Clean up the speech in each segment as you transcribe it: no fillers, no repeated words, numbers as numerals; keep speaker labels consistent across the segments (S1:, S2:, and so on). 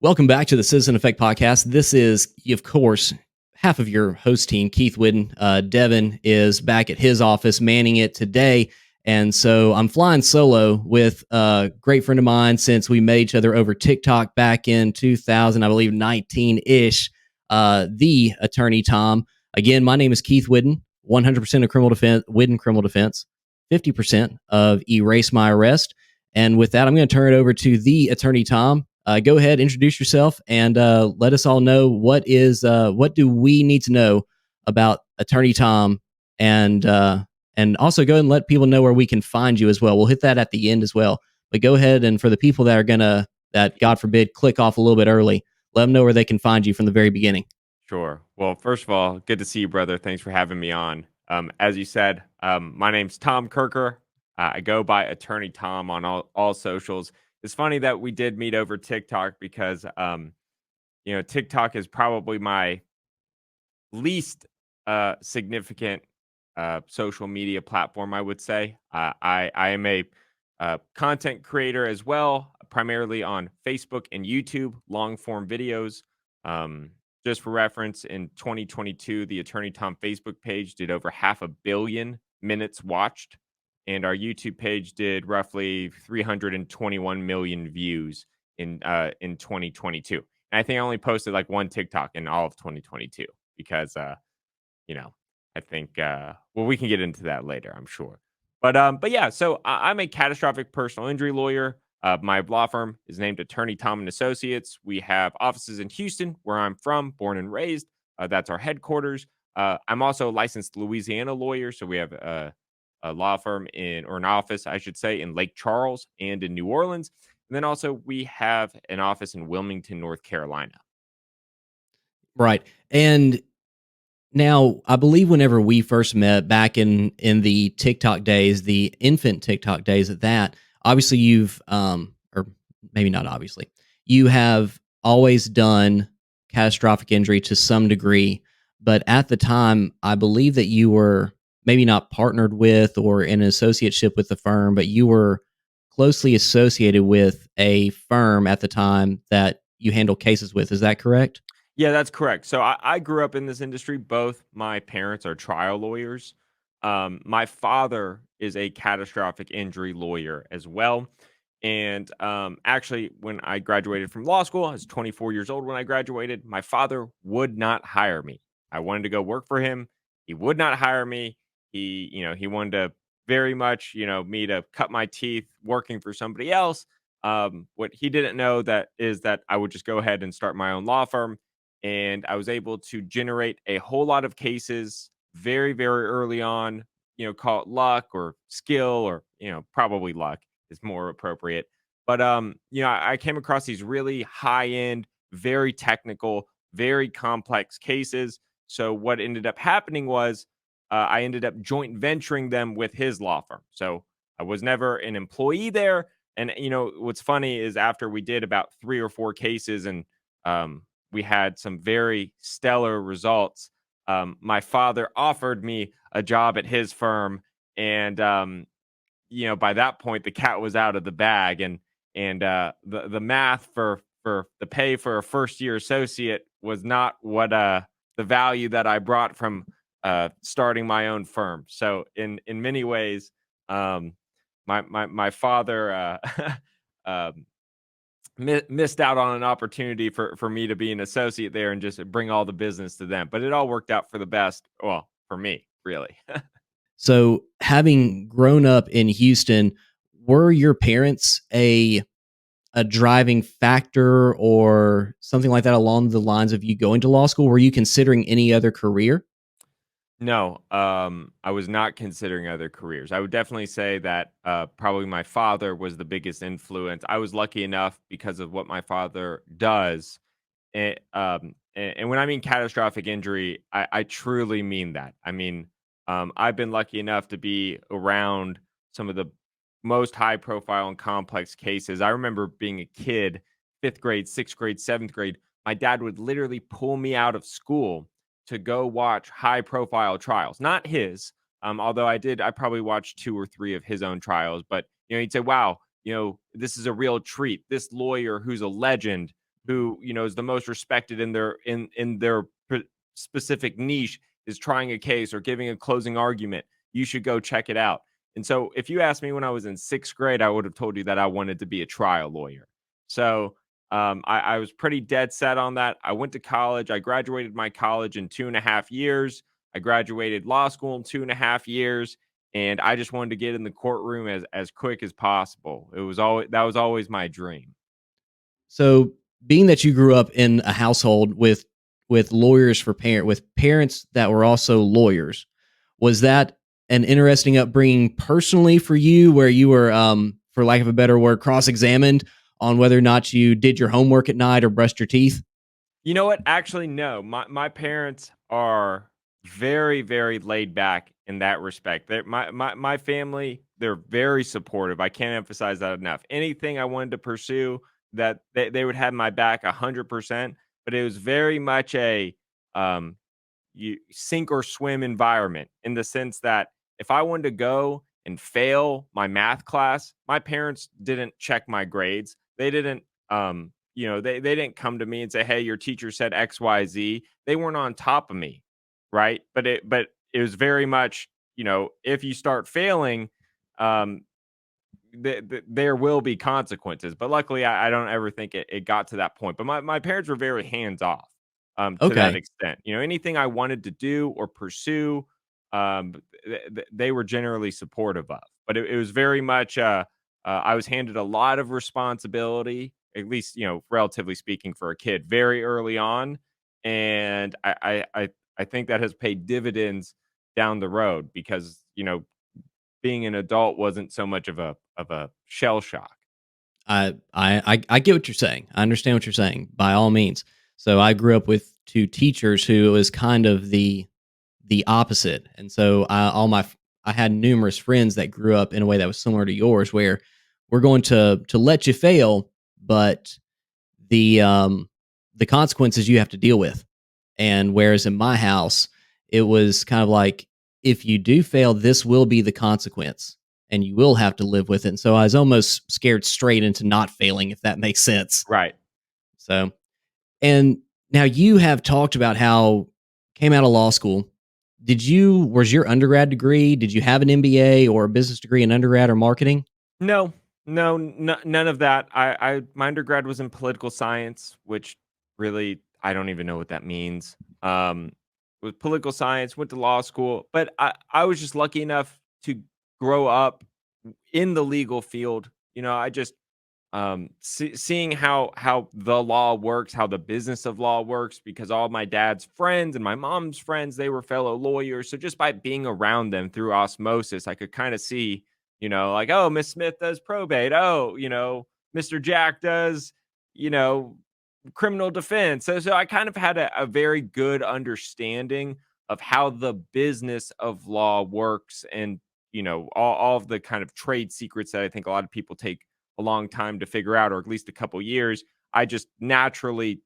S1: Welcome back to the Citizen Effect podcast. This is, of course, half of your host team, Keith Whiddon. Devin is back at his office manning it today. And so I'm flying solo with a great friend of mine since we met each other over TikTok back in 2000, I believe 19-ish, the attorney Tom. Again, my name is Keith Whiddon, 100% of criminal defense, Whiddon Criminal Defense, 50% of Erase My Arrest. And with that, I'm going to turn it over to the attorney Tom. Go ahead, introduce yourself, and let us all know what do we need to know about Attorney Tom, and also go ahead and let people know where we can find you as well. We'll hit that at the end as well. But go ahead, and for the people that are that God forbid, click off a little bit early, let them know where they can find you from the very beginning.
S2: Sure. Well, first of all, good to see you, brother. Thanks for having me on. As you said, my name's Tom Kirker. I go by Attorney Tom on all socials. It's funny that we did meet over TikTok because, TikTok is probably my least significant social media platform, I would say. I am a content creator as well, primarily on Facebook and YouTube, long form videos. Just for reference, in 2022, the Attorney Tom Facebook page did over 500 million minutes watched, and our YouTube page did roughly 321 million views in 2022. And I think I only posted like one TikTok in all of 2022 because I think we can get into that later, I'm sure. But yeah, so I'm a catastrophic personal injury lawyer. My law firm is named Attorney Tom and Associates. We have offices in Houston, where I'm from, born and raised. That's our headquarters. I'm also a licensed Louisiana lawyer, so we have a law firm or an office, I should say, in Lake Charles and in New Orleans. And then also we have an office in Wilmington, North Carolina.
S1: Right. And now, I believe whenever we first met back in the TikTok days, the infant TikTok days at that, obviously you've, or maybe not obviously, you have always done catastrophic injury to some degree. But at the time, I believe that you were maybe not partnered with or in an associateship with the firm, but you were closely associated with a firm at the time that you handle cases with. Is that correct?
S2: Yeah, that's correct. So I grew up in this industry. Both my parents are trial lawyers. My father is a catastrophic injury lawyer as well. And actually, when I graduated from law school, I was 24 years old when I graduated. My father would not hire me. I wanted to go work for him. He would not hire me. He wanted to very much, me to cut my teeth working for somebody else. What he didn't know that I would just go ahead and start my own law firm, and I was able to generate a whole lot of cases very, very early on. Call it luck or skill, or probably luck is more appropriate. But I came across these really high end, very technical, very complex cases. So what ended up happening was I ended up joint venturing them with his law firm. So I was never an employee there. And what's funny is after we did about 3 or 4 cases, and we had some very stellar results, my father offered me a job at his firm, and by that point the cat was out of the bag, and the math for the pay for a first year associate was not what the value that I brought from starting my own firm. So in many ways, my father missed out on an opportunity for me to be an associate there and just bring all the business to them. But it all worked out for the best. Well, for me, really.
S1: So, having grown up in Houston, were your parents a driving factor or something like that along the lines of you going to law school? Were you considering any other career?
S2: No, I was not considering other careers. I would definitely say that probably my father was the biggest influence. I was lucky enough because of what my father does. And when I mean catastrophic injury, I truly mean that. I mean, I've been lucky enough to be around some of the most high profile and complex cases. I remember being a kid, 5th grade, 6th grade, 7th grade. My dad would literally pull me out of school to go watch high profile trials, not his. Although I probably watched 2 or 3 of his own trials, but he'd say, wow, this is a real treat. This lawyer who's a legend who, is the most respected in their specific niche, is trying a case or giving a closing argument. You should go check it out. And so if you asked me when I was in 6th grade, I would have told you that I wanted to be a trial lawyer. So I was pretty dead set on that. I went to college. I graduated my college in 2.5 years. I graduated law school in 2.5 years. And I just wanted to get in the courtroom as quick as possible. That was always my dream.
S1: So, being that you grew up in a household with lawyers for parent with parents that were also lawyers, was that an interesting upbringing personally for you, where you were, for lack of a better word, cross-examined on whether or not you did your homework at night or brushed your teeth?
S2: You know what? Actually, no. My parents are very, very laid back in that respect. My family, they're very supportive. I can't emphasize that enough. Anything I wanted to pursue, that they would have my back 100%. But it was very much a um, you sink or swim environment, in the sense that if I wanted to go and fail my math class, my parents didn't check my grades. They didn't they didn't come to me and say, "Hey, your teacher said XYZ." They weren't on top of me, right? But it was very much, if you start failing, um there will be consequences. But luckily, I don't ever think it got to that point. But my parents were very hands off, to that
S1: Okay.
S2: extent. Anything I wanted to do or pursue, they were generally supportive of. But it was very much, I was handed a lot of responsibility, at least, relatively speaking, for a kid, very early on. And I think that has paid dividends down the road, because, being an adult wasn't so much of a shell shock.
S1: I get what you're saying. I understand what you're saying by all means. So I grew up with two teachers who was kind of the opposite, and so I had numerous friends that grew up in a way that was similar to yours, where we're going to let you fail, but the um the consequences you have to deal with. And whereas in my house, it was kind of like, if you do fail, this will be the consequence and you will have to live with it. And so I was almost scared straight into not failing, if that makes sense.
S2: Right.
S1: So, and now you have talked about how came out of law school. Was your undergrad degree, did you have an MBA or a business degree in undergrad or marketing?
S2: No, no, none of that. My undergrad was in political science, which really I don't even know what that means. With political science, went to law school, but I was just lucky enough to grow up in the legal field. I just seeing how the law works, how the business of law works, because all my dad's friends and my mom's friends, they were fellow lawyers. So just by being around them through osmosis, I could kind of see, like, oh, Miss Smith does probate. Oh, Mr. Jack does, you know, criminal defense. So I kind of had a very good understanding of how the business of law works, and, all of the kind of trade secrets that I think a lot of people take a long time to figure out, or at least a couple years. I just naturally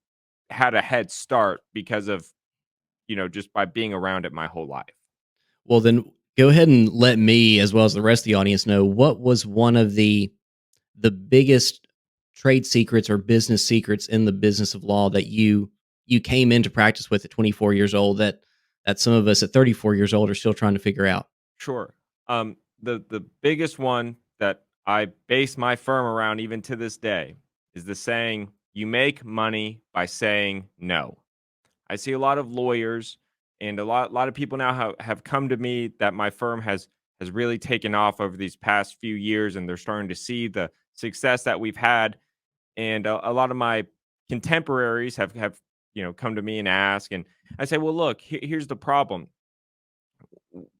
S2: had a head start because of, just by being around it my whole life.
S1: Well, then go ahead and let me, as well as the rest of the audience, know what was one of the biggest trade secrets or business secrets in the business of law that you came into practice with at 24 years old, that some of us at 34 years old are still trying to figure out.
S2: Sure. The biggest one that I base my firm around, even to this day, is the saying, "You make money by saying no." I see a lot of lawyers, and a lot of people now have come to me that my firm has really taken off over these past few years, and they're starting to see the success that we've had. And a lot of my contemporaries have come to me and ask, and I say, well, look, here's the problem.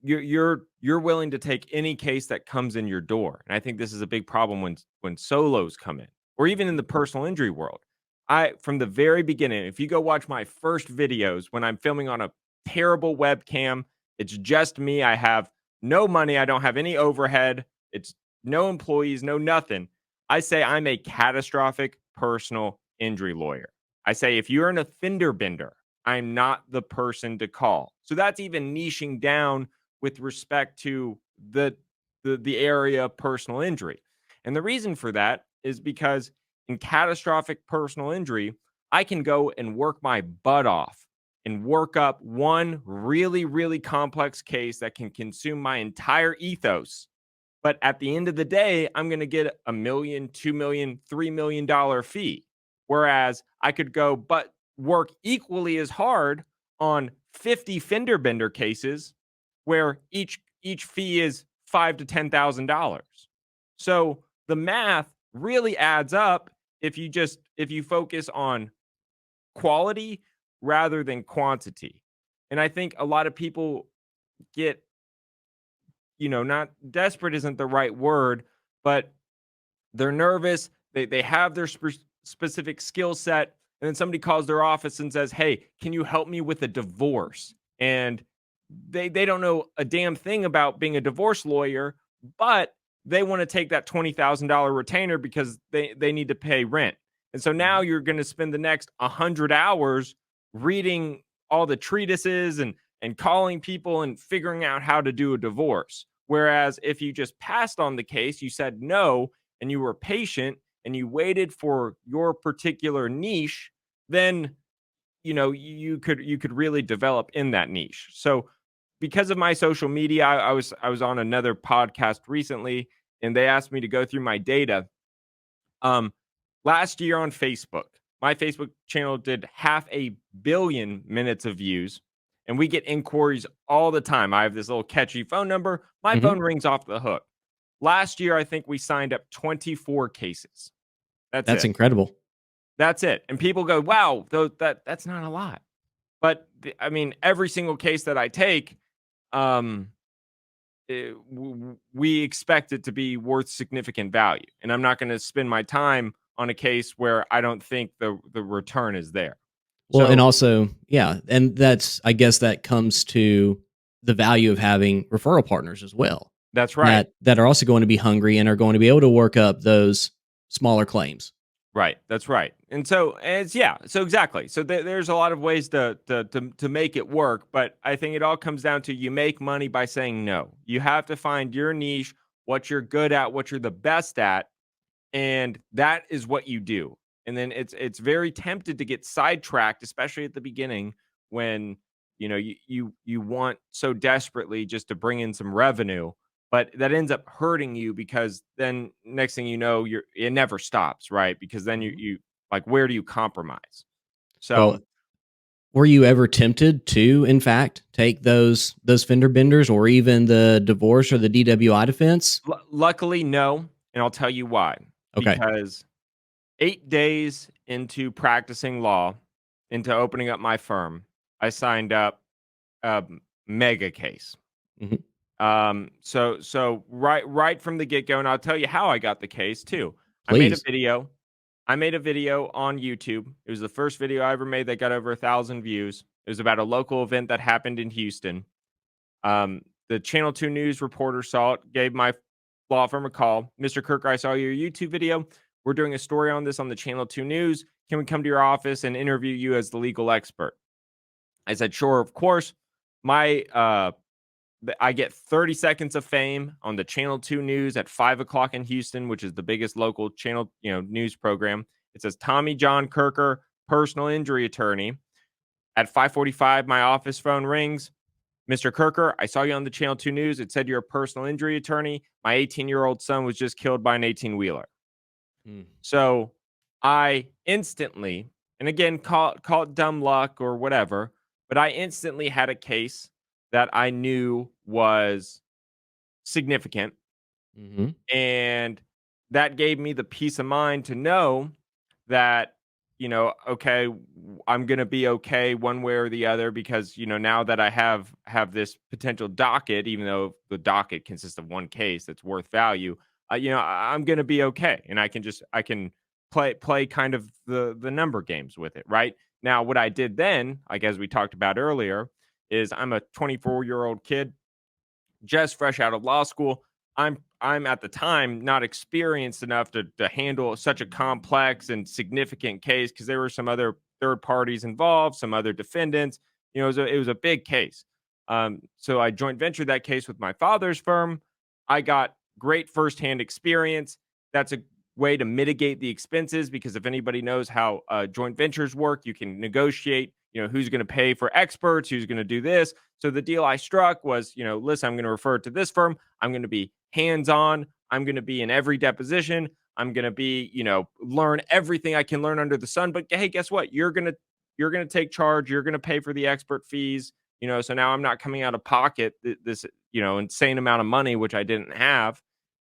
S2: You're willing to take any case that comes in your door, and I think this is a big problem when solos come in, or even in the personal injury world. I From the very beginning, if you go watch my first videos when I'm filming on a terrible webcam, it's just me. I have no money. I don't have any overhead. It's no employees, no nothing. I say I'm a catastrophic personal injury lawyer. I say if you're an offender bender, I'm not the person to call. So that's even niching down with respect to the area of personal injury. And the reason for that is because in catastrophic personal injury, I can go and work my butt off and work up one really, really complex case that can consume my entire ethos. But at the end of the day, I'm going to get $1 million, $2 million, $3 million fee. Whereas I could go, but work equally as hard on 50 fender bender cases where each fee is $5,000 to $10,000. So the math really adds up if you focus on quality rather than quantity. And I think a lot of people get, not desperate isn't the right word, but they're nervous. They have their specific skill set, and then somebody calls their office and says, "Hey, can you help me with a divorce?" And they don't know a damn thing about being a divorce lawyer, but they want to take that $20,000 retainer because they need to pay rent. And so now
S1: Mhm.
S2: you're going to spend the next 100 hours reading all the treatises and calling people and figuring out how to do a divorce. Whereas if you just passed on the case, you said no, and you were patient and you waited for your particular niche, then you could really develop in that niche. So because of my social media, I was on another podcast recently, and they asked me to go through my data. Um, Last year on Facebook, my Facebook channel did 500 million minutes of views, and we get inquiries all the time. I have this little catchy phone number. My
S1: Mhm.
S2: phone rings off the hook. Last year, I think we signed up 24 cases. That's
S1: That's
S2: it.
S1: incredible.
S2: That's it. And people go, "Wow, that's not a lot." But I mean, every single case that I take, um, we expect it to be worth significant value, and I'm not going to spend my time on a case where I don't think the return is there.
S1: Well, and
S2: So
S1: also, yeah, and that's I guess that comes to the value of having referral partners as well,
S2: that's right.
S1: that are also going to be hungry and are going to be able to work up those smaller claims.
S2: Right, that's right. And so it's yeah, so exactly. So there's a lot of ways to make it work, but I think it all comes down to you make money by saying no. You have to find your niche, what you're good at, what you're the best at, and that is what you do. And then it's very tempted to get sidetracked, especially at the beginning when you want so desperately just to bring in some revenue, but that ends up hurting you because then next thing you know, it never stops, right? Because then you
S1: Mhm.
S2: you like where do you compromise? So
S1: Well, were you ever tempted to, in fact, take those fender benders or even the divorce or the DWI defense?
S2: luckily, no, and I'll tell you why.
S1: Okay.
S2: Because 8 days into practicing law, into opening up my firm, I signed up a mega case.
S1: Mhm.
S2: So right from the get go, and I'll tell you how I got the case too. I made a
S1: Please.
S2: video. I made a video on YouTube. It was the first video I ever made that got over 1,000 views. It was about a local event that happened in Houston. The Channel 2 News reporter saw it, gave my law firm a call. Mr. Kirker, I saw your YouTube video. We're doing a story on this on the Channel 2 News. Can we come to your office and interview you as the legal expert? I said, sure, of course. My I get 30 seconds of fame on the Channel 2 News at 5 o'clock in Houston, which is the biggest local channel, news program. It says Tommy John Kirker, personal injury attorney. At 5:45, my office phone rings. Mr. Kirker, I saw you on the Channel 2 News. It said you're a personal injury attorney. My 18-year-old son was just killed by an 18-wheeler.
S1: Mm.
S2: So I instantly, and again, call it dumb luck or whatever, but I instantly had a case that I knew was significant.
S1: Mhm.
S2: And that gave me the peace of mind to know that, okay, I'm going to be okay one way or the other because, now that I have this potential docket, even though the docket consists of one case that's worth value, I'm going to be okay. And I can play kind of the number games with it. Right now, what I did then, like, as we talked about earlier, is I'm a 24-year-old kid just fresh out of law school. I'm at the time not experienced enough to handle such a complex and significant case because there were some other third parties involved, some other defendants. It was a big case. So I joint ventured that case with my father's firm. I got great firsthand experience. That's a way to mitigate the expenses, because if anybody knows how joint ventures work, you can negotiate, who's going to pay for experts, who's going to do this. So the deal I struck was, listen, I'm going to refer to this firm. I'm going to be hands-on. I'm going to be in every deposition. I'm going to be, learn everything I can learn under the sun. But hey, guess what? You're going to take charge. You're going to pay for the expert fees. So now I'm not coming out of pocket this, insane amount of money, which I didn't have.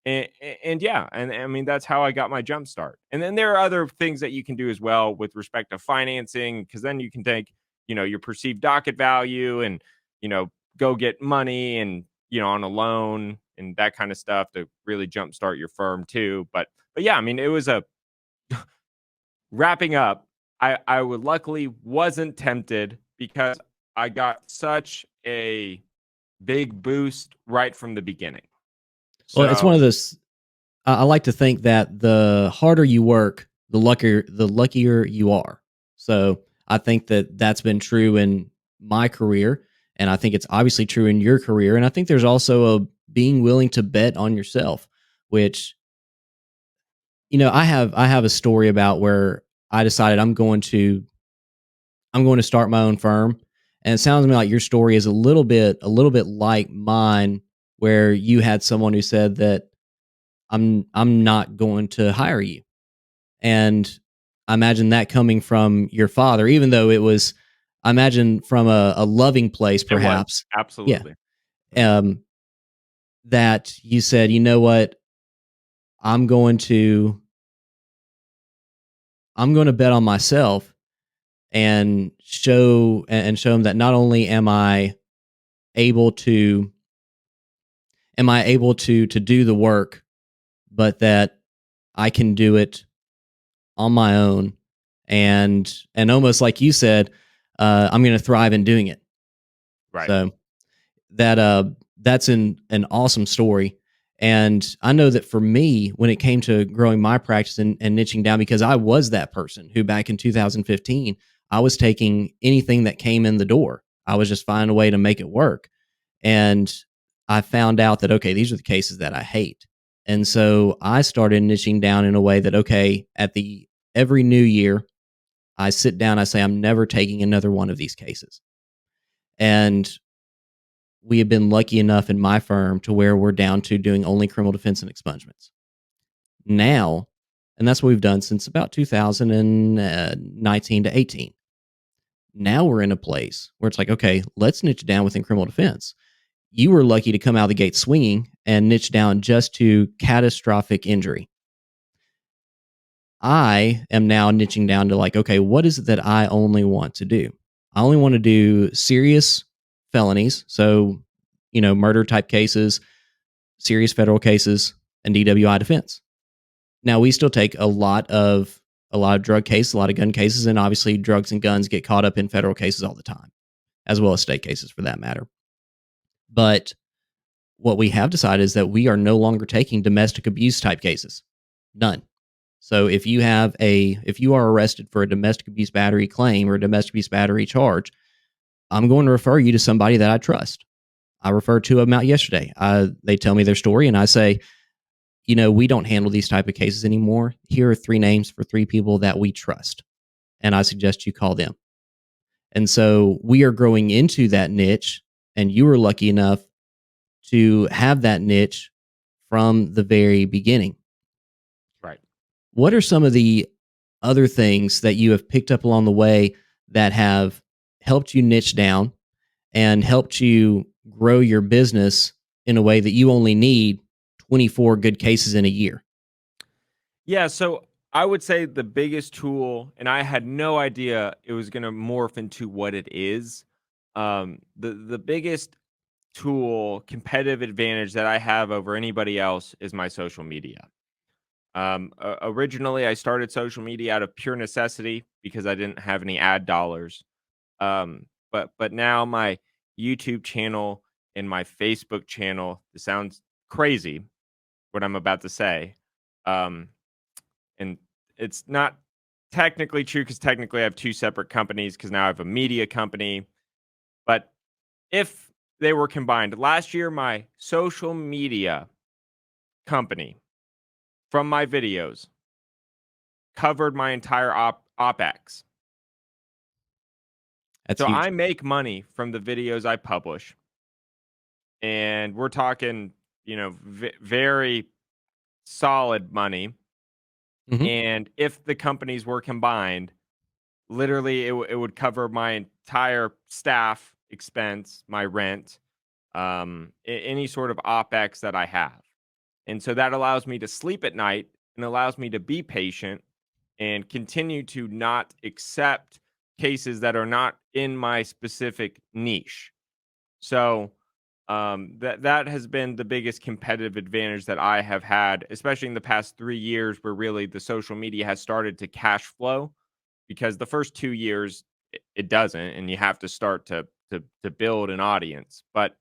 S2: And yeah, and I mean, that's how I got my jump start. And then there are other things that you can do as well with respect to financing, because then you can take, your perceived docket value and, go get money and, on a loan and that kind of stuff to really jumpstart your firm too. But yeah, I mean, it was a wrapping up. I would luckily wasn't tempted because I got such a big boost right from the beginning.
S1: Well, it's one
S2: So
S1: of those. I like to think that the harder you work, the luckier you are. So I think that that's been true in my career, and I think it's obviously true in your career. And I think there's also a being willing to bet on yourself, which I have a story about where I decided I'm going to start my own firm, and it sounds to me like your story is a little bit like mine, where you had someone who said that I'm not going to hire you. And I imagine that coming from your father, even though it was, I imagine from a loving place,
S2: it was
S1: perhaps. Yeah.
S2: absolutely.
S1: Um, that you said, you know what, I'm going to, I'm going to bet on myself and show them that not only able to, am I able to do the work, but that I can do it on my own, and almost like you said, I'm going to thrive in doing it.
S2: Right.
S1: So that's an awesome story. And I know that for me, when it came to growing my practice and niching down, because I was that person who back in 2015, I was taking anything that came in the door. I was just finding a way to make it work. And I found out that, okay, these are the cases that I hate. And so I started niching down in a way that, okay, every new year, I sit down, I say, I'm never taking another one of these cases. And we have been lucky enough in my firm to where we're down to doing only criminal defense and expungements now. And that's what we've done since about 2019 to 18. Now we're in a place where it's like, okay, let's niche down within criminal defense. You were lucky to come out of the gate swinging and niche down just to catastrophic injury. I am now niching down to like, okay, what is it that I only want to do? I only want to do serious felonies. So, murder type cases, serious federal cases, and DWI defense. Now we still take a lot of drug cases, a lot of gun cases, and obviously drugs and guns get caught up in federal cases all the time, as well as state cases for that matter. But what we have decided is that we are no longer taking domestic abuse type cases. None. So if you are arrested for a domestic abuse battery claim or a domestic abuse battery charge, I'm going to refer you to somebody that I trust. I referred to them out yesterday. They tell me their story, and I say, we don't handle these type of cases anymore. Here are 3 names for 3 people that we trust, and I suggest you call them. And so we are growing into that niche, and you were lucky enough to have that niche from the very beginning.
S2: Right.
S1: What are some of the other things that you have picked up along the way that have helped you niche down and helped you grow your business in a way that you only need 24 good cases in a year?
S2: Yeah, so I would say the biggest tool, and I had no idea it was going to morph into what it is. The biggest tool, competitive advantage that I have over anybody else is my social media. Originally, I started social media out of pure necessity because I didn't have any ad dollars. But now my YouTube channel and my Facebook channel, it sounds crazy what I'm about to say. Um, and it's not technically true because technically I have 2 separate companies because now I have a media company. But if they were combined, last year my social media company from my videos covered my entire OpEx.
S1: That's
S2: So
S1: huge.
S2: I make money from the videos I publish, and we're talking, very solid money.
S1: Mhm.
S2: And if the companies were combined, literally it would cover my entire staff expense, my rent, any sort of OpEx that I have. And so that allows me to sleep at night and allows me to be patient and continue to not accept cases that are not in my specific niche. So that has been the biggest competitive advantage that I have had, especially in the past 3 years, where really the social media has started to cash flow. Because the first 2 years it doesn't, and you have to start to build an audience. But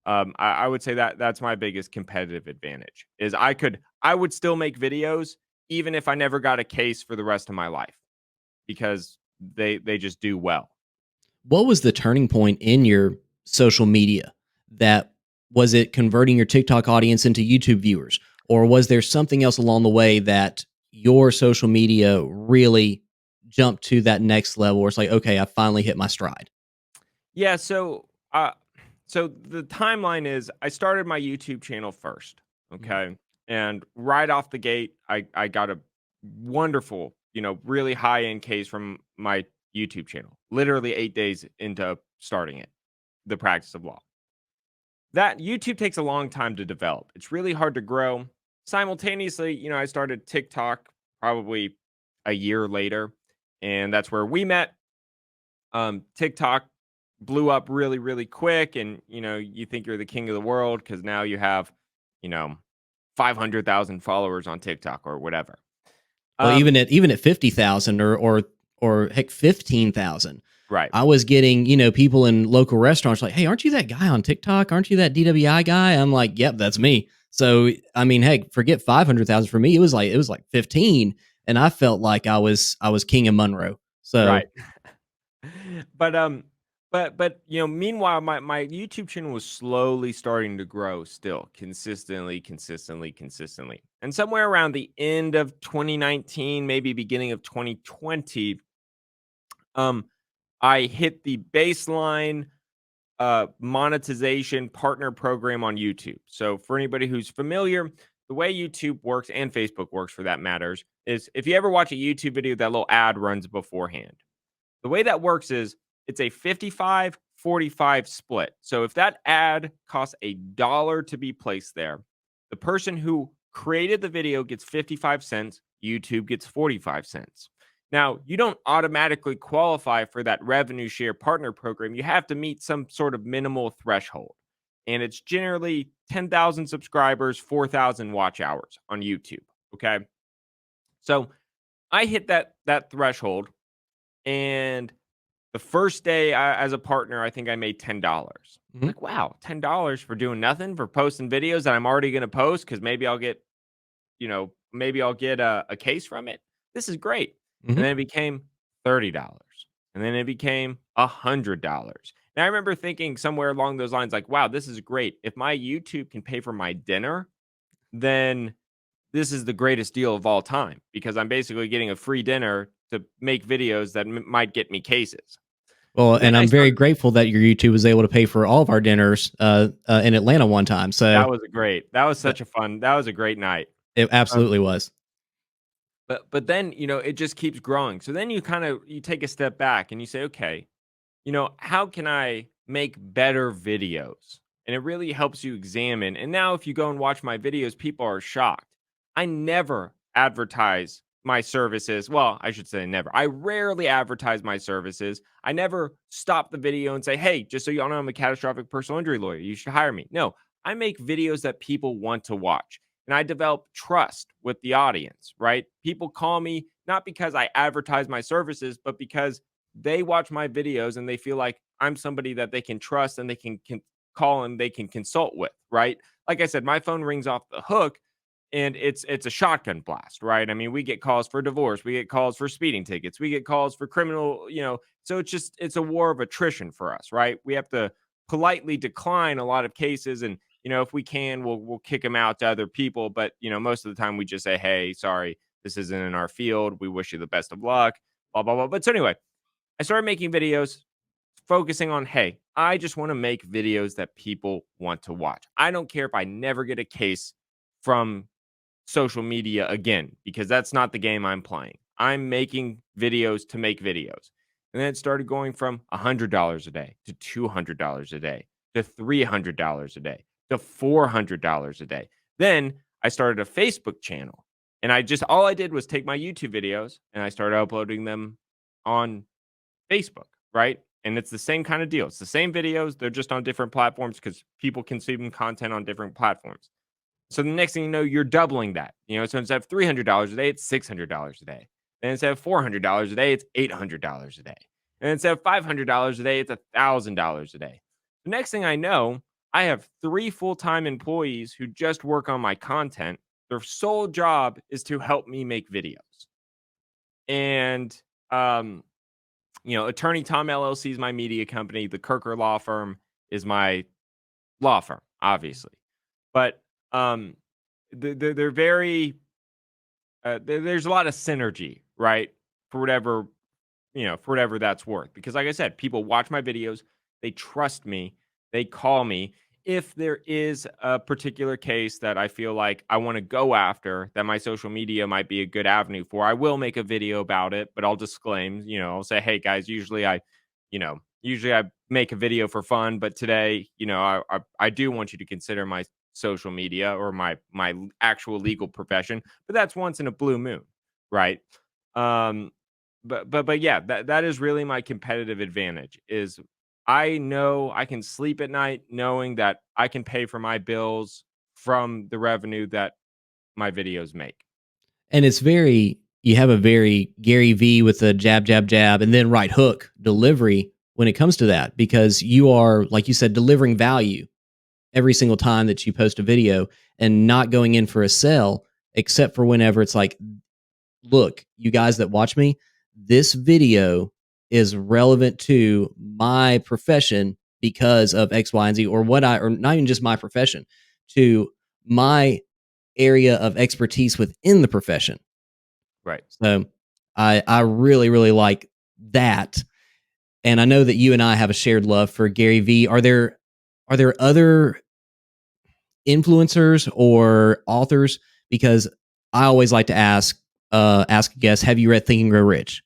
S2: I would say that that's my biggest competitive advantage is I would still make videos even if I never got a case for the rest of my life because they just do well.
S1: What was the turning point in your social media? That was it converting your TikTok audience into YouTube viewers, or was there something else along the way that your social media really jumped to that next level where it's like, okay, I finally hit my stride?
S2: Yeah, so the timeline is I started my YouTube channel first,
S1: Mhm.
S2: okay? And right off the gate, I got a wonderful, really high-end case from my YouTube channel. Literally 8 days into starting it, the practice of law. That YouTube takes a long time to develop. It's really hard to grow. Simultaneously, I started TikTok probably a year later, and that's where we met. TikTok blew up really, really quick, and you think you're the king of the world because now you have, you know, 500,000 followers on TikTok or whatever.
S1: Well,
S2: Um,
S1: even at 50,000 or heck 15,000,
S2: right,
S1: I was getting, people in local restaurants like, "Hey, aren't you that guy on TikTok? Aren't you that DWI guy?" I'm like, "Yep, that's me." So, I mean, heck, forget 500,000 for me. It was like 15, and I felt like I was king of Monroe. So,
S2: right. But meanwhile, my YouTube channel was slowly starting to grow, still consistently, and somewhere around the end of 2019, maybe beginning of 2020, um, I hit the baseline monetization partner program on YouTube. So for anybody who's familiar, the way YouTube works and Facebook works for that matters is if you ever watch a YouTube video, that little ad runs beforehand. The way that works is it's a 55-45 split. So if that ad costs $1 to be placed there, the person who created the video gets 55 cents, YouTube gets 45 cents. Now, you don't automatically qualify for that revenue share partner program. You have to meet some sort of minimal threshold. And it's generally 10,000 subscribers, 4,000 watch hours on YouTube. Okay. So I hit that threshold, and the first day as a partner, I think I made $10.
S1: mhm,
S2: Like, wow, $10 for doing nothing, for posting videos that I'm already going to post because maybe I'll get a case from it. This is great. And
S1: mhm.
S2: then it became $30. And then it became $100. And I remember thinking somewhere along those lines, like, wow, this is great. If my YouTube can pay for my dinner, then this is the greatest deal of all time because I'm basically getting a free dinner to make videos that might get me cases.
S1: Well,
S2: So then
S1: and
S2: I
S1: I'm very
S2: started.
S1: grateful that your YouTube was able to pay for all of our dinners in Atlanta one time. So
S2: That was
S1: that
S2: that was a great night.
S1: it
S2: Um,
S1: absolutely was.
S2: but then, it just keeps growing. So then you take a step back and you say, okay, how can I make better videos? And it really helps you examine. And now if you go and watch my videos, people are shocked. I never advertise my services. Well, I should say never. I rarely advertise my services. I never stop the video and say, hey, just so y'all know, I'm a catastrophic personal injury lawyer. You should hire me. No, I make videos that people want to watch. And I develop trust with the audience, right? People call me not because I advertise my services, but because they watch my videos and they feel like I'm somebody that they can trust and they can call and they can consult with, right? Like I said, my phone rings off the hook and it's a shotgun blast, right? I mean, we get calls for divorce, we get calls for speeding tickets, we get calls for criminal, so it's a war of attrition for us, right? We have to politely decline a lot of cases, and if we can, we'll kick them out to other people, but most of the time we just say, hey, sorry, This isn't in our field. We wish you the best of luck, blah, blah, blah. But so anyway, I started making videos focusing on, hey, I just want to make videos that people want to watch. I don't care if I never get a case from social media again, because that's not the game I'm playing. I'm making videos to make videos. And then it started going from $100 a day to $200 a day to $300 a day to $400 a day. Then I started a Facebook channel, and all I did was take my YouTube videos and I started uploading them on Facebook, right? And it's the same kind of deal. It's the same videos. They're just on different platforms because people consume content on different platforms. So the next thing you know, you're doubling that. So instead of $300 a day, it's $600 a day. And instead of $400 a day, it's $800 a day. And instead of $500 a day, it's $1,000 a day. The next thing I know, I have 3 full-time employees who just work on my content. Their sole job is to help me make videos. And Attorney Tom LLC is my media company. The Kirker Law Firm is my law firm, obviously. But they're very there's a lot of synergy, right? For whatever that's worth. Because like I said, people watch my videos, they trust me, they call me. If there is a particular case that I feel like I want to go after, that my social media might be a good avenue for, I will make a video about it, but I'll disclaim, I'll say, hey guys, usually I make a video for fun, but today, I do want you to consider my social media or my actual legal profession, but that's once in a blue moon, right? But yeah, that is really my competitive advantage. Is I know I can sleep at night knowing that I can pay for my bills from the revenue that my videos make.
S1: And you have a very Gary V with the jab, jab, jab, and then right hook delivery when it comes to that, because you are, like you said, delivering value every single time that you post a video and not going in for a sell, except for whenever it's like, look, you guys that watch me, this video is relevant to my profession because of X, Y, and Z, or not even just my profession, to my area of expertise within the profession.
S2: Right.
S1: So I really, really like that. And I know that you and I have a shared love for Gary V. Are there other influencers or authors? Because I always like to ask guests, have you read Think and Grow Rich?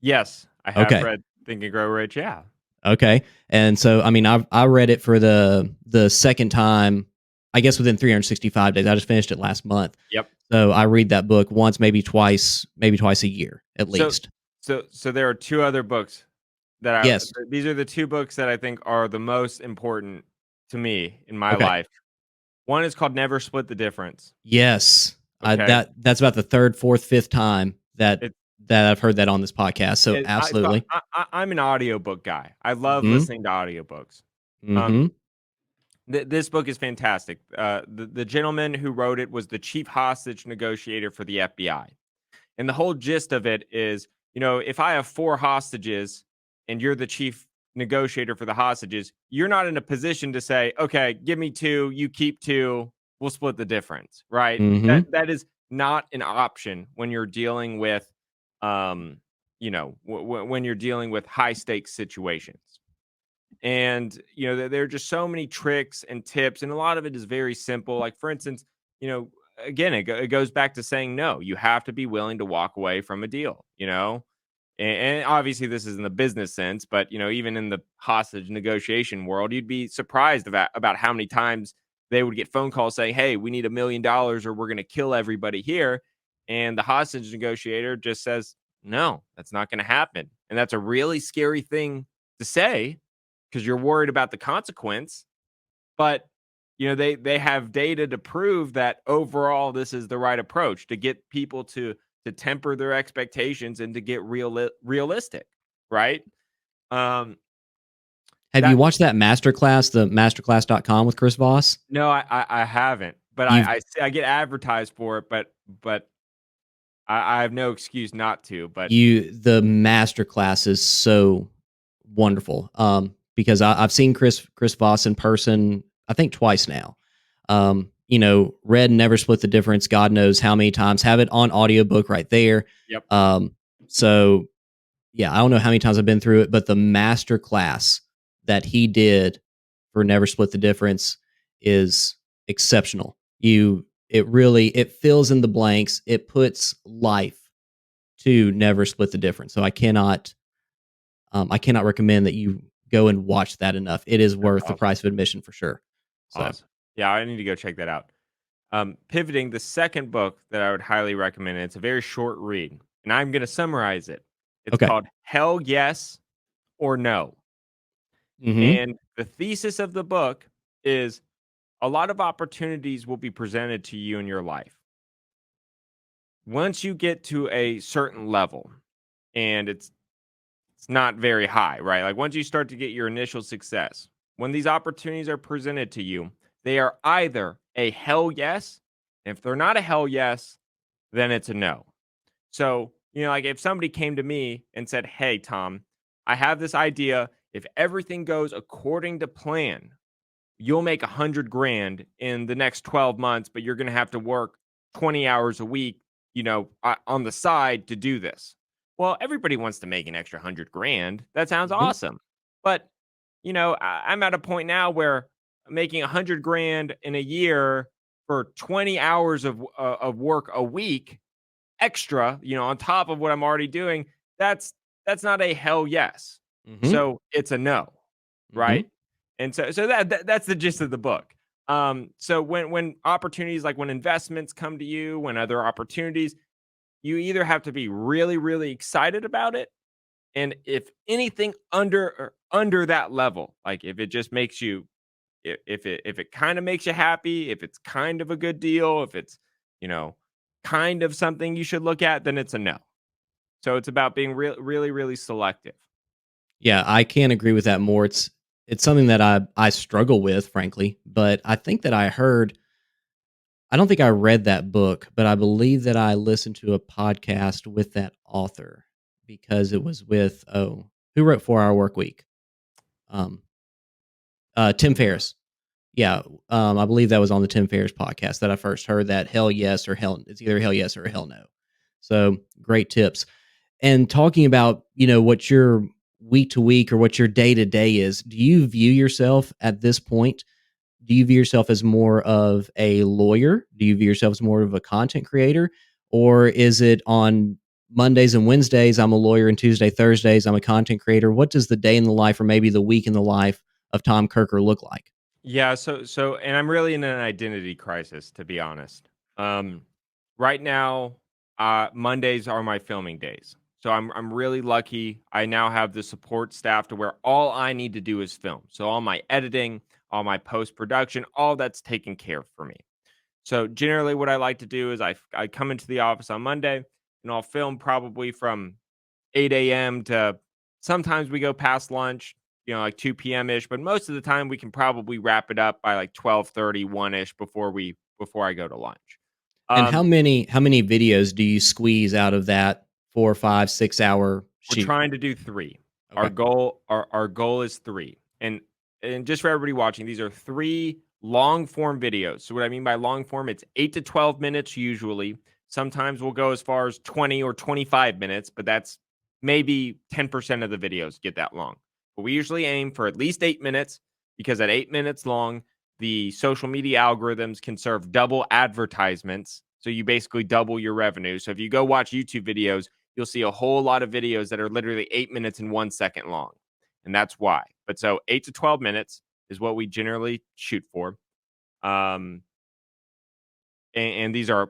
S2: Yes, I have read Think and Grow Rich. Yeah.
S1: Okay. And so, I mean, I read it for the second time, I guess within 365 days. I just finished it last month.
S2: Yep.
S1: So I read that book once, maybe twice a year at least.
S2: So there are 2 other books that
S1: Yes.
S2: These are the 2 books that I think are the most important to me in my life. One is called Never Split the Difference.
S1: Yes.
S2: Okay.
S1: That's about the 3rd, 4th, 5th time that I've heard that on this podcast. So absolutely.
S2: I'm an audiobook guy. I love listening to audiobooks.
S1: Mm-hmm.
S2: This book is fantastic. The gentleman who wrote it was the chief hostage negotiator for the FBI. And the whole gist of it is, if I have 4 hostages and you're the chief negotiator for the hostages, you're not in a position to say, okay, give me 2, you keep 2, we'll split the difference, right?
S1: Mm-hmm.
S2: That is not an option when you're dealing with, when you're dealing with high stakes situations. And, there are just so many tricks and tips, and a lot of it is very simple. Like, for instance, again, it goes back to saying no. You have to be willing to walk away from a deal, and obviously this is in the business sense, but, even in the hostage negotiation world, you'd be surprised about how many times they would get phone calls saying, hey, we need $1 million or we're going to kill everybody here. And the hostage negotiator just says, no, that's not going to happen. And that's a really scary thing to say, because you're worried about the consequence. But, they have data to prove that overall this is the right approach to get people to temper their expectations and to get realistic, right?
S1: Have you watched that masterclass, the masterclass.com with Chris Voss?
S2: No, I haven't, but I get advertised for it, but I have no excuse not to. But
S1: the masterclass is so wonderful. Because I've seen Chris Voss in person, I think twice now. read Never Split the Difference God knows how many times, have it on audiobook right there.
S2: Yep.
S1: So yeah, I don't know how many times I've been through it, but the master class that he did for Never Split the Difference is exceptional. It fills in the blanks. It puts life to Never Split the Difference. So I cannot recommend that you go and watch that enough. It is
S2: That's
S1: worth the
S2: awesome.
S1: price of admission for sure. So,
S2: Awesome. Yeah, I need to go check that out. Pivoting, the second book that I would highly recommend, and it's a very short read, and I'm going to summarize it. It's
S1: okay.
S2: called Hell Yes or No.
S1: Hmm.
S2: And the thesis of the book is a lot of opportunities will be presented to you in your life. Once you get to a certain level, and it's not very high, right? Like once you start to get your initial success, when these opportunities are presented to you, they are either a hell yes. And if they're not a hell yes, then it's a no. So, like if somebody came to me and said, "Hey, Tom, I have this idea. If everything goes according to plan, you'll make 100 grand in the next 12 months, but you're going to have to work 20 hours a week, on the side to do this." Well, everybody wants to make an extra 100 grand. That sounds
S1: Hmm.
S2: awesome. But, I'm at a point now where making 100 grand in a year for 20 hours of work a week extra, on top of what I'm already doing, that's not a hell yes.
S1: Hmm.
S2: So it's a no,
S1: Hmm.
S2: right? And so that's the gist of the book. So when opportunities, like when investments come to you, when other opportunities, you either have to be really, really excited about it. And if anything under that level, like if it just makes you, if it kind of makes you happy, if it's kind of a good deal, if it's, you know, kind of something you should look at, then it's a no. So it's about being really, really selective.
S1: Yeah, I can't agree with that more. It's something that I struggle with, frankly. But I think that I don't think I read that book, but I believe that I listened to a podcast with that author because it was with who wrote 4 Hour Work Week? Um, Tim
S2: Mm.
S1: Ferriss. Yeah, I believe that was on the Tim Ferriss podcast that I first heard that hell yes or hell. It's either hell yes or hell no. So great tips. And talking about what your week to week or what your day to day is. Do you view yourself at this point? Do you view yourself as more of a lawyer? Do you view yourself as more of a content creator? Or is it on Mondays and Wednesdays, I'm a lawyer, and Tuesday, Thursdays, I'm a content creator? What does the day in the life or maybe the week in the life of Tom Kirker look like?
S2: Yeah, so and I'm really in an identity crisis, to be honest. Um, right now, Mondays are my filming days. So I'm really lucky. I now have the support staff to where all I need to do is film. So all my editing, all my post production, all that's taken care of for me. So generally what I like to do is I come into the office on Monday and I'll film probably from 8 a.m. to sometimes we go past lunch, like 2 p.m. ish, but most of the time we can probably wrap it up by like 12:30, 1 ish before I go to lunch.
S1: And
S2: Um,
S1: how many videos do you squeeze out of that 4, 5, 6 hour
S2: we're
S1: shoot?
S2: trying to do three. Our
S1: Okay.
S2: goal is three. And just for everybody watching, these are three long form videos. So what I mean by long form, it's 8 to 12 minutes usually. Sometimes we'll go as far as 20 or 25 minutes, but that's maybe 10% of the videos get that long. But we usually aim for at least 8 minutes because at 8 minutes long, the social media algorithms can serve double advertisements. So you basically double your revenue. So if you go watch YouTube videos, you'll see a whole lot of videos that are literally 8 minutes and 1 second long. And that's why. But so 8 to 12 minutes is what we generally shoot for. Um, and these are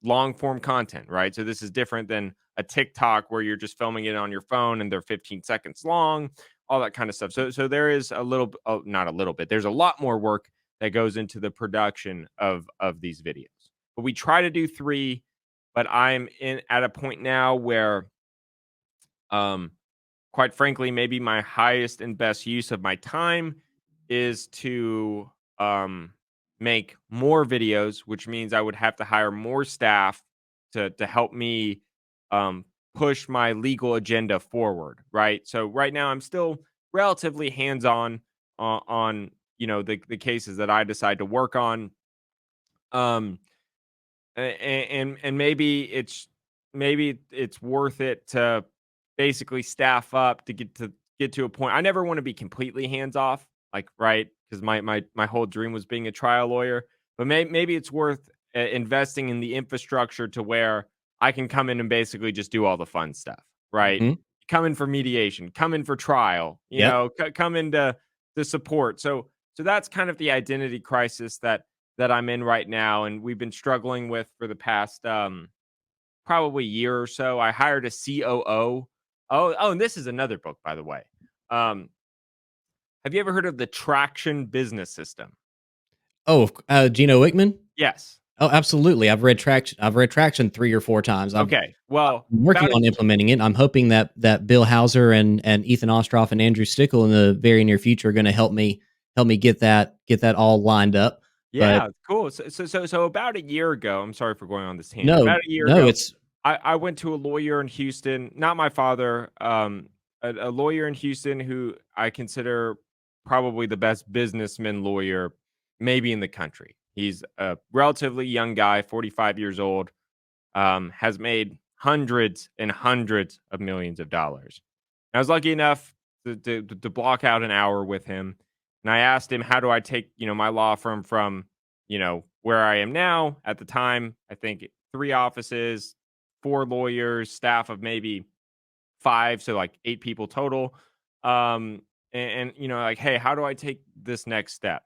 S2: long form content, right? So this is different than a TikTok where you're just filming it on your phone and they're 15 seconds long, all that kind of stuff. So there is a little, oh, not a little bit. There's a lot more work that goes into the production of these videos. But we try to do three. But I'm in at a point now where, um, quite frankly, maybe my highest and best use of my time is to make more videos, which means I would have to hire more staff to help me um, push my legal agenda forward. Right. So right now I'm still relatively hands on on the cases that I decide to work on. Um, and maybe it's worth it to basically staff up to get to a point. I never want to be completely hands off, like right, because my whole dream was being a trial lawyer. But maybe it's worth investing in the infrastructure to where I can come in and basically just do all the fun stuff, right?
S1: Hmm.
S2: Come in for mediation, come in for trial,
S1: Yep.
S2: come into the support. So that's kind of the identity crisis that I'm in right now, and we've been struggling with for the past probably year or so. I hired a COO. And this is another book, by the way. Um, have you ever heard of the Traction Business System?
S1: Oh, Gino Wickman.
S2: Yes.
S1: Oh, absolutely. I've read Traction 3 or 4 times. I'm
S2: Okay. Well,
S1: working
S2: about a
S1: on implementing it. I'm hoping that Bill Hauser and Ethan Ostroff and Andrew Stickle in the very near future are gonna help me get that all lined up. But
S2: Yeah, cool. So about a year ago, I'm sorry for going on this tangent.
S1: no,
S2: About a year
S1: no,
S2: ago,
S1: it's
S2: I went to a lawyer in Houston, not my father, a lawyer in Houston who I consider probably the best businessman lawyer maybe in the country. He's a relatively young guy, 45 years old, has made hundreds and hundreds of millions of dollars. I was lucky enough to block out an hour with him, and I asked him, "How do I take my law firm from where I am now?" At the time, I think 3 offices, 4 lawyers, staff of maybe 5, so like 8 people total. And like, hey, how do I take this next step?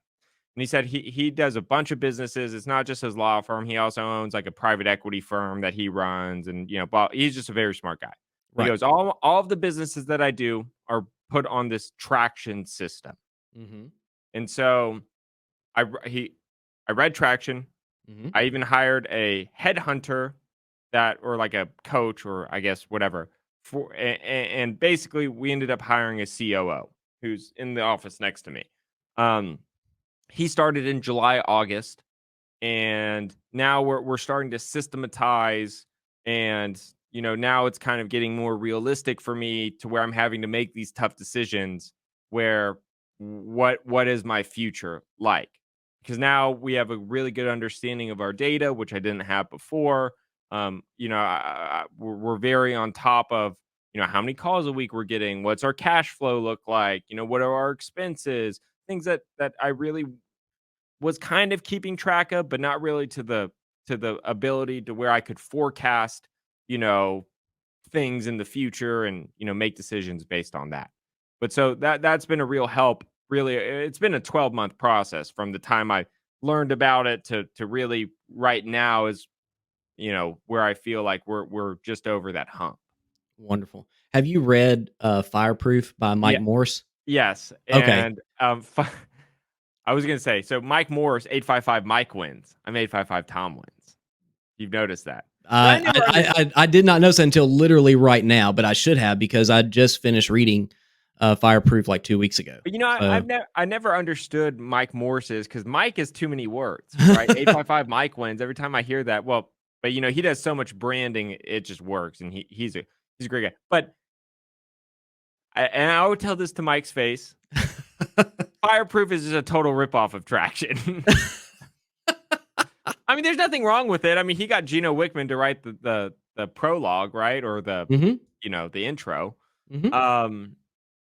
S2: And he said he does a bunch of businesses. It's not just his law firm. He also owns like a private equity firm that he runs, and he's just a very smart guy. He
S1: right.
S2: goes, all of the businesses that I do are put on this traction system.
S1: Mhm.
S2: And so I read Traction.
S1: Mhm.
S2: I even hired a headhunter or like a coach or I guess whatever and basically we ended up hiring a COO who's in the office next to me. Um, he started in July, August, and now we're starting to systematize, and now it's kind of getting more realistic for me to where I'm having to make these tough decisions where what is my future like, because now we have a really good understanding of our data, which I didn't have before. We're very on top of how many calls a week we're getting, what's our cash flow look like, what are our expenses, things that I really was kind of keeping track of, but not really to the ability to where I could forecast, you know, things in the future and, make decisions based on that. But so that's been a real help. Really, it's been a 12-month process from the time I learned about it to really right now is, where I feel like we're just over that hump.
S1: Wonderful. Have you read, Fireproof by
S2: Yeah,
S1: Mike Morse?
S2: yes.
S1: Okay.
S2: And I was gonna say, so Mike Morris, 855 Mike wins. I'm 855 Tom wins. You've noticed that. But I
S1: I
S2: never understood.
S1: I did not notice that until literally right now, but I should have because I just finished reading, Fireproof like 2 weeks ago.
S2: But
S1: So
S2: I never understood Mike Morse's because Mike is too many words, right? 855 Mike wins. Every time I hear that, well, but he does so much branding, it just works, and he's a great guy. But and I would tell this to Mike's face. Fireproof is just a total ripoff of Traction. I mean, there's nothing wrong with it. I mean, he got Gino Wickman to write the prologue, right? Or
S1: Mhm,
S2: the intro.
S1: mhm.
S2: Um,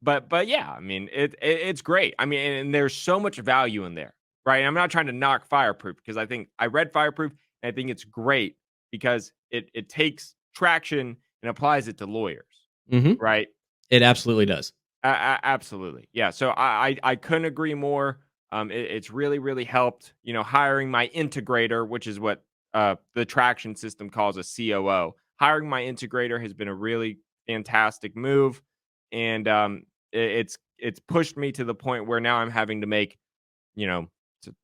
S2: but yeah, I mean, it's great. I mean, and there's so much value in there, right? And I'm not trying to knock Fireproof because I think I read Fireproof and I think it's great because it takes Traction and applies it to lawyers,
S1: Mhm.
S2: right?
S1: It absolutely does.
S2: Absolutely. Yeah. So I couldn't agree more. It's really, really helped, hiring my integrator, which is what the traction system calls a COO. Hiring my integrator has been a really fantastic move. And it's pushed me to the point where now I'm having to make, you know,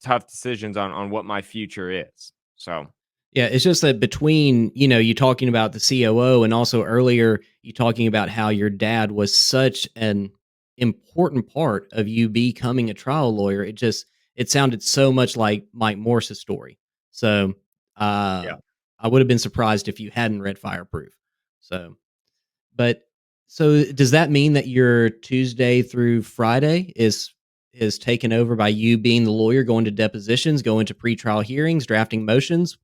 S2: tough decisions on what my future is. So,
S1: Yeah, it's just that between, you talking about the COO and also earlier you talking about how your dad was such an important part of you becoming a trial lawyer, it sounded so much like Mike Morse's story. So, uh,
S2: yeah.
S1: I would have been surprised if you hadn't read Fireproof. So, but so does that mean that your Tuesday through Friday is is taken over by you being the lawyer, going to depositions, going to pretrial hearings, drafting motions?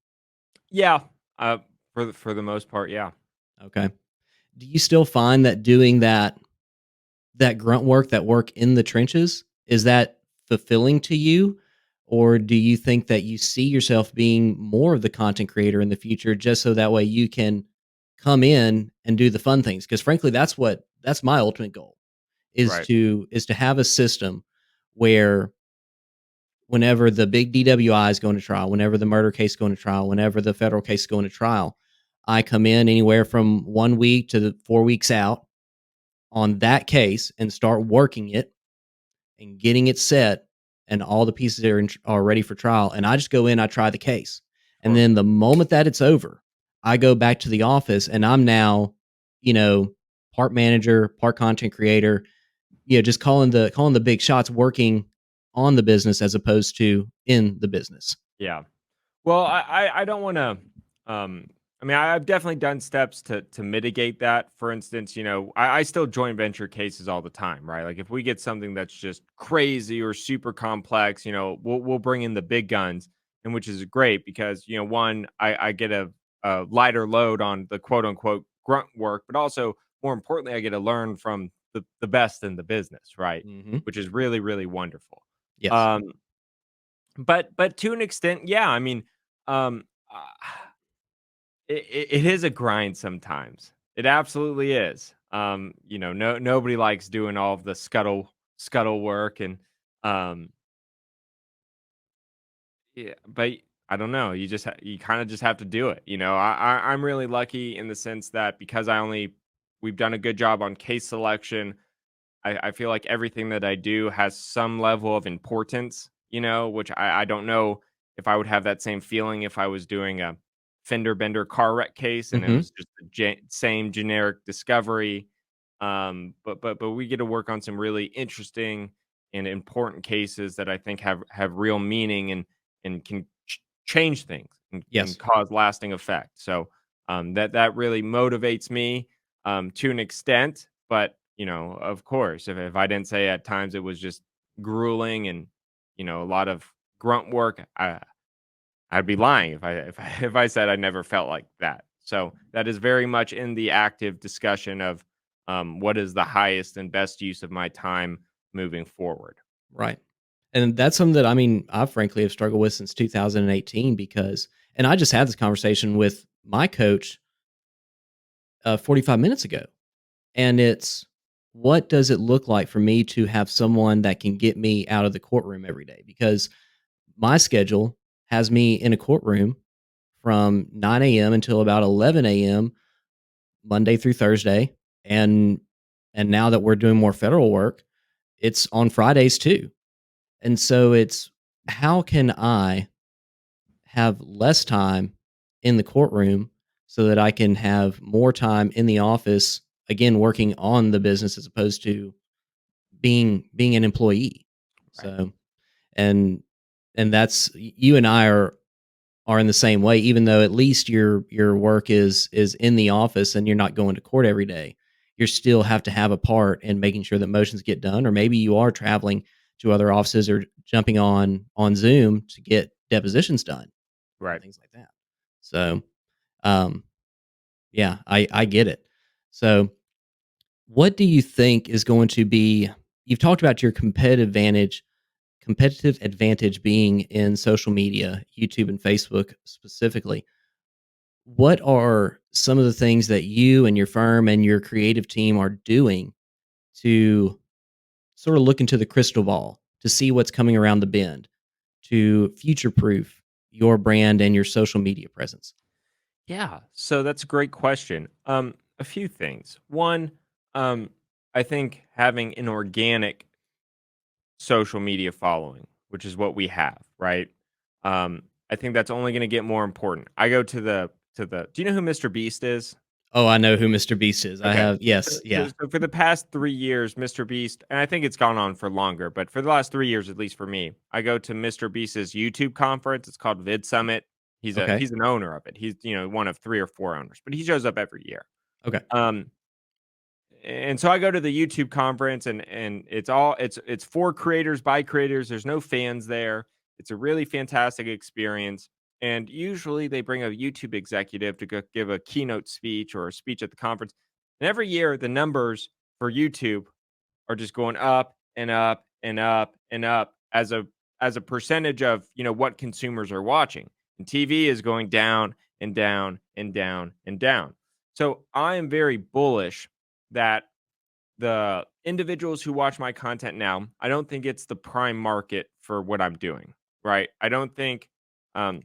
S2: Yeah, uh, for the most part, yeah.
S1: Okay. Do you still find that doing that grunt work, that work in the trenches, is that fulfilling to you? Or do you think that you see yourself being more of the content creator in the future just so that way you can come in and do the fun things? Because frankly, that's my ultimate goal
S2: Right.
S1: is to have a system where whenever the big DWI is going to trial, whenever the murder case is going to trial, whenever the federal case is going to trial, I come in anywhere from 1 week to 4 weeks out on that case and start working it and getting it set, and all the pieces are ready for trial. And I just go in, I try the case, and
S2: Sure.
S1: then the moment that it's over, I go back to the office, and I'm now, you know, part manager, part content creator, just calling the big shots, working on the business as opposed to in the business.
S2: Yeah. Well, I don't wanna, I mean, I've definitely done steps to mitigate that. For instance, I still joint venture cases all the time, right? Like, if we get something that's just crazy or super complex, we'll bring in the big guns, and which is great because, one, I get a lighter load on the quote unquote grunt work, but also more importantly, I get to learn from the best in the business, right?
S1: Mhm.
S2: Which is really, really wonderful.
S1: Yes.
S2: Um, but to an extent, yeah, I mean, uh, it is a grind sometimes. It absolutely is. Nobody likes doing all of the scuttle work and um yeah, but I don't know. You kind of just have to do it. I'm really lucky in the sense that because we've done a good job on case selection. I feel like everything that I do has some level of importance, which I don't know if I would have that same feeling if I was doing a fender bender car wreck case and it
S1: Mhm.
S2: was just the same generic discovery. But we get to work on some really interesting and important cases that I think have real meaning and can change things and
S1: Yes.
S2: cause lasting effect. So that really motivates me to an extent, but of course, if I didn't say at times it was just grueling and a lot of grunt work, I'd be lying if I said I never felt like that. So that is very much in the active discussion of what is the highest and best use of my time moving forward.
S1: Right. And that's something that, I mean, I frankly have struggled with since 2018 because, and I just had this conversation with my coach 45 minutes ago. And it's, what does it look like for me to have someone that can get me out of the courtroom every day? Because my schedule has me in a courtroom from 9 a.m. until about 11 a.m. Monday through Thursday. And now that we're doing more federal work, it's on Fridays too. And so it's, how can I have less time in the courtroom so that I can have more time in the office, again, working on the business as opposed to being an employee.
S2: Right.
S1: So, and that's, you and I are in the same way, even though at least your work is in the office and you're not going to court every day. You still have to have a part in making sure that motions get done, or maybe you are traveling to other offices or jumping on Zoom to get depositions done and
S2: Right.
S1: things like that. So, um, yeah, I get it. So, what do you think is going to be? You've talked about your competitive advantage being in social media, YouTube and Facebook specifically. What are some of the things that you and your firm and your creative team are doing to sort of look into the crystal ball to see what's coming around the bend to future proof your brand and your social media presence?
S2: Yeah. So that's a great question. A few things. One, um, I think having an organic social media following, which is what we have, right? I think that's only going to get more important. I go to the. Do you know who Mr. Beast is?
S1: Oh, I know who Mr. Beast is. I
S2: Okay.
S1: have,
S2: So,
S1: yes,
S2: so,
S1: yeah.
S2: so for the past 3 years, Mr. Beast, and I think it's gone on for longer, but for the last 3 years, at least for me, I go to Mr. Beast's YouTube conference. It's called Vid Summit.
S1: Okay.
S2: He's an owner of it. He's one of three or four owners, but he shows up every year.
S1: Okay.
S2: Um, and so I go to the YouTube conference, and it's for creators by creators. There's no fans there. It's a really fantastic experience. And usually they bring a YouTube executive to go give a keynote speech or a speech at the conference. And every year the numbers for YouTube are just going up and up and up and up as a percentage of, what consumers are watching. And TV is going down and down and down and down. So I am very bullish that the individuals who watch my content now, I don't think it's the prime market for what I'm doing, right? I don't think um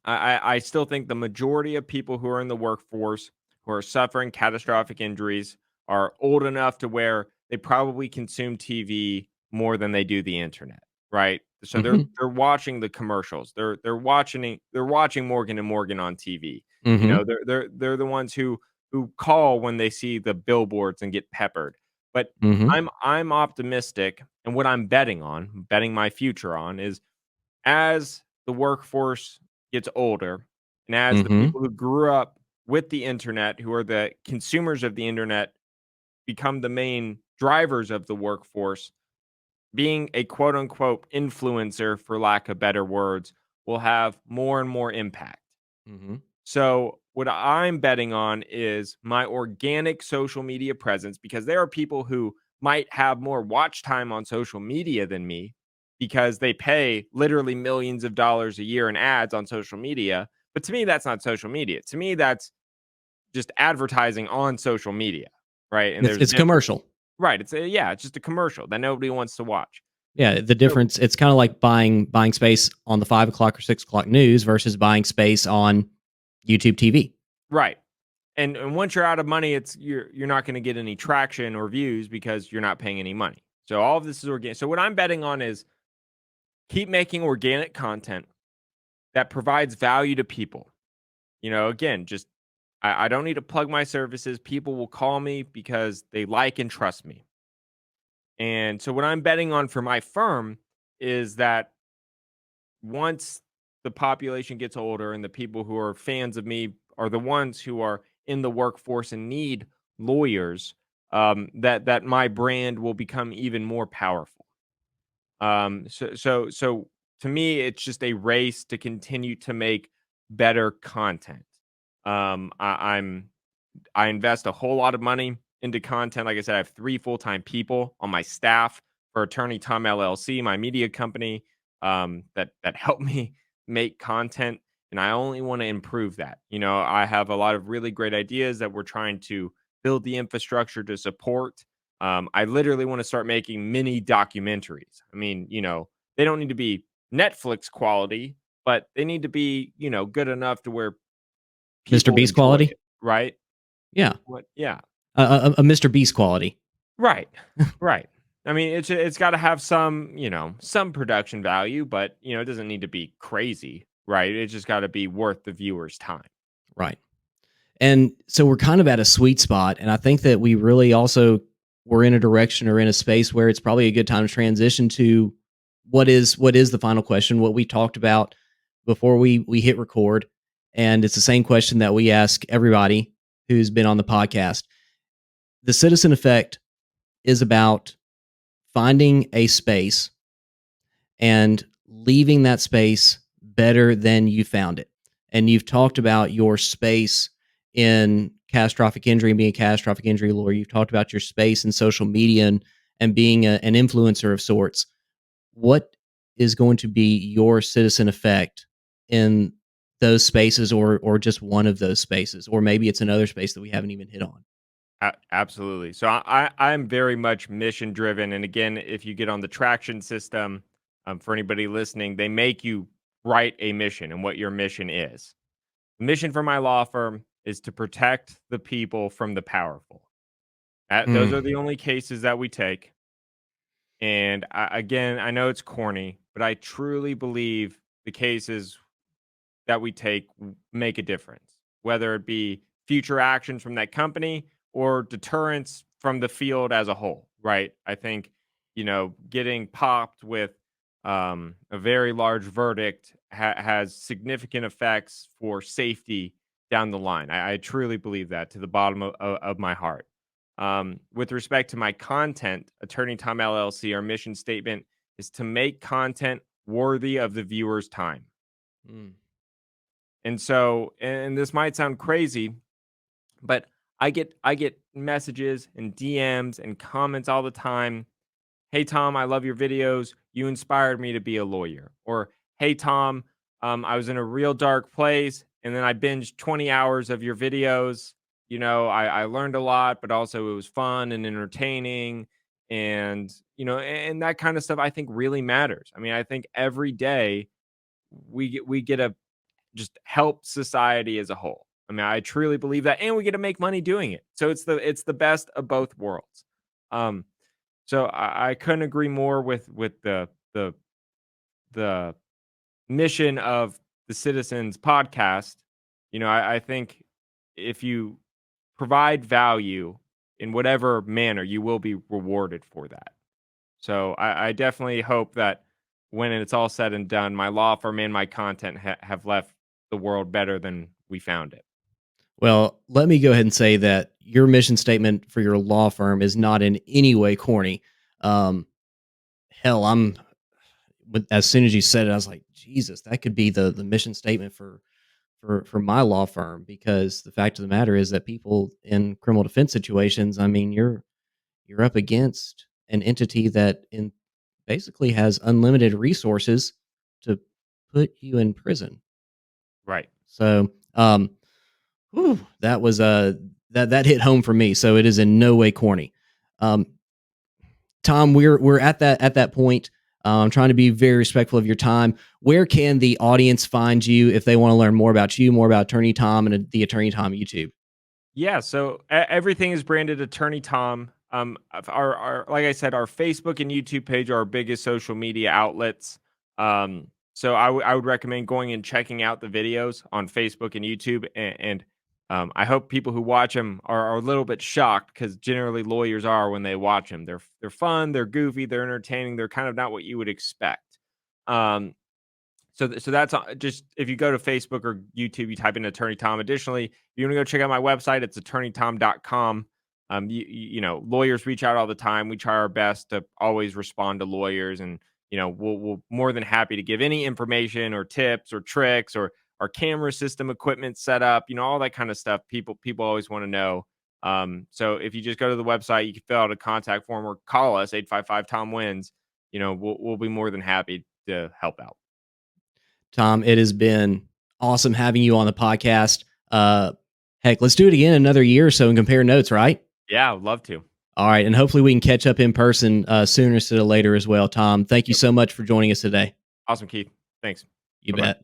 S2: I still think the majority of people who are in the workforce who are suffering catastrophic injuries are old enough to where they probably consume TV more than they do the internet, right? So they're
S1: Mhm.
S2: they're watching the commercials. They're watching Morgan and Morgan on TV.
S1: Mhm.
S2: They're the ones who call when they see the billboards and get peppered. But
S1: Mhm.
S2: I'm optimistic, and what I'm betting my future on is as the workforce gets older and as the
S1: Mhm.
S2: people who grew up with the internet, who are the consumers of the internet, become the main drivers of the workforce, being a quote unquote influencer, for lack of better words, will have more and more impact.
S1: Mhm.
S2: So, what I'm betting on is my organic social media presence, because there are people who might have more watch time on social media than me because they pay literally millions of dollars a year in ads on social media. But to me, that's not social media. To me, that's just advertising on social media, right? And
S1: It's
S2: there's
S1: it's
S2: difference.
S1: commercial.
S2: Right. It's just a commercial that nobody wants to watch.
S1: Yeah, the
S2: So,
S1: difference, it's kinda like buying space on the 5 o'clock or 6 o'clock news versus buying space on YouTube TV.
S2: right. And once you're out of money, you're not going to get any traction or views because you're not paying any money. So all of this is organic. So what I'm betting on is keep making organic content that provides value to people. Again, just I don't need to plug my services. People will call me because they like and trust me. And so what I'm betting on for my firm is that once the population gets older and the people who are fans of me are the ones who are in the workforce and need lawyers, that my brand will become even more powerful. So to me, it's just a race to continue to make better content. I invest a whole lot of money into content. Like I said, I have 3 full-time people on my staff for Attorney Tom LLC, my media company, that help me make content, and I only wanna improve that. I have a lot of really great ideas that we're trying to build the infrastructure to support. I literally wanna start making mini documentaries. I mean, they don't need to be Netflix quality, but they need to be, good enough to where
S1: Mr.
S2: people
S1: Beast
S2: enjoy
S1: quality?
S2: it, right?
S1: Yeah,
S2: Yeah.
S1: a Mr. Beast quality.
S2: Right. Right. I mean, it's gotta have some production value, but, it doesn't need to be crazy, right? It's just gotta be worth the viewer's time.
S1: Right. And so we're kind of at a sweet spot, and I think that we really also we're in a direction or in a space where it's probably a good time to transition to what is the final question, what we talked about before we hit record, and it's the same question that we ask everybody who's been on the podcast. The citizen effect is about finding a space and leaving that space better than you found it. And you've talked about your space in catastrophic injury and being a catastrophic injury lawyer. You've talked about your space in social media and being an influencer of sorts. What is going to be your citizen effect in those spaces, or just one of those spaces? Or maybe it's another space that we haven't even hit on.
S2: Absolutely. So I'm very much mission driven, and again, if you get on the traction system, for anybody listening, they make you write a mission and what your mission is. The mission for my law firm is to protect the people from the powerful. Those are
S1: Mm.
S2: the only cases that we take. And again, I know it's corny, but I truly believe the cases that we take make a difference, whether it be future actions from that company or deterrence from the field as a whole, right? I think, getting popped with a very large verdict has significant effects for safety down the line. I truly believe that to the bottom of my heart. With respect to my content, Attorney Tom LLC, our mission statement is to make content worthy of the viewer's time.
S1: Mm.
S2: And so, and this might sound crazy, but I get messages and DMs and comments all the time. Hey Tom, I love your videos. You inspired me to be a lawyer. Or hey Tom, I was in a real dark place and then I binged 20 hours of your videos. I learned a lot, but also it was fun and entertaining. And and that kind of stuff I think really matters. I mean, I think every day we get to just help society as a whole. I mean, I truly believe that, and we get to make money doing it. So it's the best of both worlds. Um, so I couldn't agree more with the mission of the Citizens podcast. I think if you provide value in whatever manner, you will be rewarded for that. So I definitely hope that when it's all said and done, my law firm and my content have left the world better than we found it.
S1: Well, let me go ahead and say that your mission statement for your law firm is not in any way corny. Um, hell, as soon as you said it, I was like, Jesus, that could be the mission statement for my law firm. Because the fact of the matter is that people in criminal defense situations, I mean, you're up against an entity that in basically has unlimited resources to put you in prison.
S2: Right.
S1: So, whew, that was that hit home for me. So it is in no way corny. Um, Tom, we're at that point. I'm trying to be very respectful of your time. Where can the audience find you if they want to learn more about you, more about Attorney Tom and the Attorney Tom YouTube?
S2: Yeah, so everything is branded Attorney Tom. Our like I said, our Facebook and YouTube page are our biggest social media outlets. So I would recommend going and checking out the videos on Facebook and YouTube, and I hope people who watch them are a little bit shocked because generally lawyers are when they watch them. They're fun, they're goofy, they're entertaining, they're kind of not what you would expect. Um, so that's just if you go to Facebook or YouTube, you type in Attorney Tom. Additionally, if you want to go check out my website, it's attorneytom.com. Lawyers reach out all the time. We try our best to always respond to lawyers, and we'll more than happy to give any information or tips or tricks or our camera system equipment setup. All that kind of stuff. People always want to know. So if you just go to the website, you can fill out a contact form or call us 855 Tom Wins. We'll be more than happy to help out.
S1: Tom, it has been awesome having you on the podcast. Heck, let's do it again another year or so and compare notes, right?
S2: Yeah, I would love to.
S1: All right. And hopefully we can catch up in person sooner instead of later as well. Tom, thank you
S2: Yep.
S1: so much for joining us today.
S2: Awesome, Keith. Thanks.
S1: You
S2: Bye-bye.
S1: bet.